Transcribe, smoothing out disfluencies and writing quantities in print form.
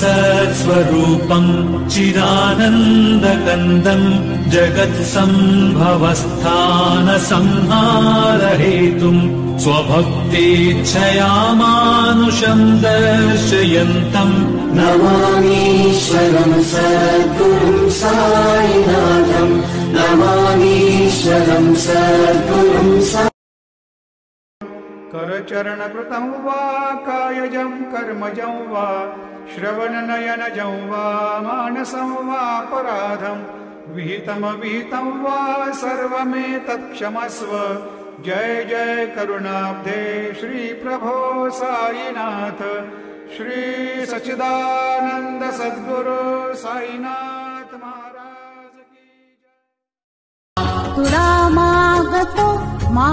सत्स्वरूपम् चिदानन्दकन्दम् जगत्सम्भवस्थानसंहारहेतुम् स्वभक्तेच्छया मानुषम् दर्शयन्तम् नमामीश्वरम् सद्गुरुम् साईनाथम् नमामीश्वरम् सद्गुरुम् करचरणकृतं वा कायजं कर्मजं वा श्रवणनयनजं वा मानसं वा अपराधं विहितमविहितं वा सर्वमेतत्क्षमस्व। जय जय करुणाब्धे श्री प्रभो साईनाथ। श्री सच्चिदानंद सद्गुरु साईनाथ महाराज की जय। तुरामागतो मा